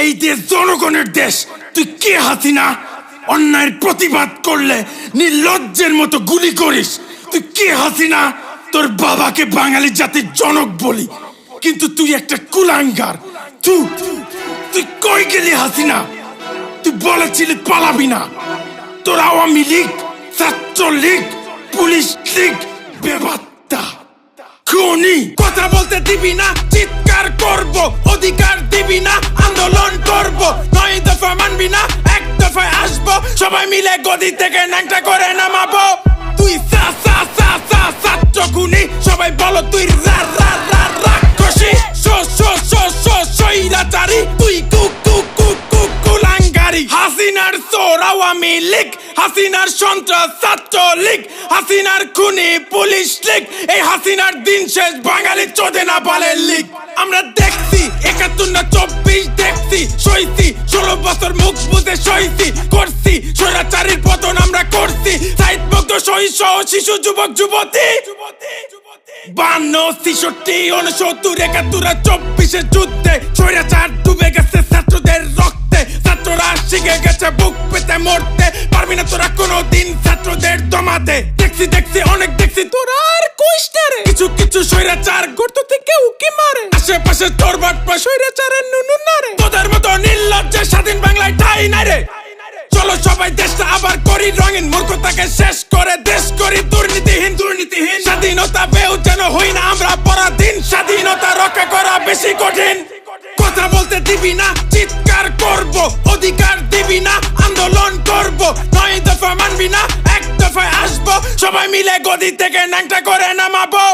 এই দেশ জনগণের দেশ। তুই কে হাসিনা? অন্যায়ের প্রতিবাদ করলে নির্লজ্জের মতো গুলি করিস। তুই কে হাসিনা? তোর বাবাকে বাঙালি জাতির জনক বলি, কিন্তু তুই একটা কুলাঙ্গার। তুই কই গেলি হাসিনা? তুই বলেছিলি পালাবি না। তোর আওয়ামী লীগ, ছাত্রলীগ, পুলিশ লীগ বেবাত্তা খুনি। কথা বলতে দিবি না, চিৎকার করব। অধিকার দিবি না, আন্দোলন করব। 9 দফা মানবি না, 1 দফায় আসবো। সবাই মিলে গদি থেকে ন্যাংটা করে নামাবো। তুই ছাত্র খুনি, সবাই বলো তুই রাক্ষসী। স্বৈরাচারী, তুই কুলাঙ্গারি। হাসিনার চোর আওয়ামী লীগ, হাসিনার সন্ত্রাস ছাত্র লীগ, হাসিনার খুনি পুলিশ লীগ। এই হাসিনার দিন শেষ বাঙালি চোদে না বালের লীগ। আমরা দেখছি 71 না 24 দেখছি, সইছি 16 বছর মুখ বুঝে সইছি। করছি স্বৈরাচারীর পতন আমরা করছি। সাইদ মুগ্ধ সহিংস শিশু যুবক যুবতী 52, 63, 69, 71, 24 যুদ্ধে স্বৈরাচার ডুবে গেছে ছাত্রদের রক্তে। ছাত্ররা শিখে গেছে বুক পেতে মরতে। পারবি না তোরা কোনোদিন ছাত্রদের দমাতে। দেখছি অনেক দেখছি, তোরা আর কইস না রে। কিছু স্বৈরাচার গর্ত থেকে উকি মারে। আশেপাশে তোর বাটপা স্বৈরাচারের নুনু না রে। তোদের মতো নির্লজ্জে স্বাধীন বাংলায় ঠাই নাই রে। চলো সবাই দেশটা আবার করি রঙিন, মূর্খতাকে শেষ করে দেশ করি দুর্নীতিহীন। স্বাধীনতা পেও যেন হই না আমরা পরাধীন। স্বাধীনতা রক্ষা করা বেশি কঠিন। কথা বলতে দিবি না, চিৎকার করব। অধিকার দিবি না, আন্দোলন করব। 9 দফা মানবি না, 1 দফায় আসবো। সবাই মিলে গদি থেকে ন্যাংটা করে নামাবো।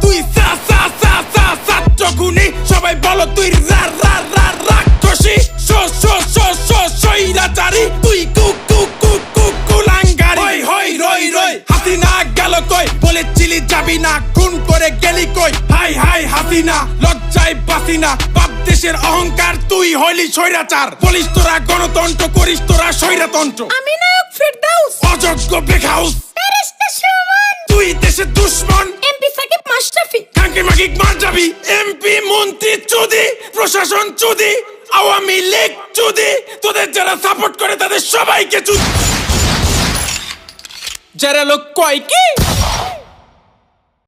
তুই ছাত্র খুনি, সবাই বলো তুই রাক্ষসী। স্বৈরাচারী, তুই কুলাঙ্গারি। রই হাসিনা গেল কই? বলেছিলি যাবি না, খুন করে গেলি কই? হাই হাসিনা, লজ্জায় বাসি না। বাপ দেশের অহংকার, তুই হইলি স্বৈরাচার। বলিস তোরা গণতন্ত্র, করিস তোরা স্বৈরতন্ত্র। আমি নায়ক ফেরদাউস, অযোগ্য বেখাউস, ফেরেশতা সুমন। তুই দেশের দুশ্মন। এমপি সাকিব মাশরাফি, কাঙ্কি মাকিক মার যাবি। এমপি মন্ত্রী চুদি, প্রশাসন চুদি, আওয়ামী লীগ চুদি। তোদের যারা সাপোর্ট করে তাদের সবাইকে চুদি। যারা লোক কয় কি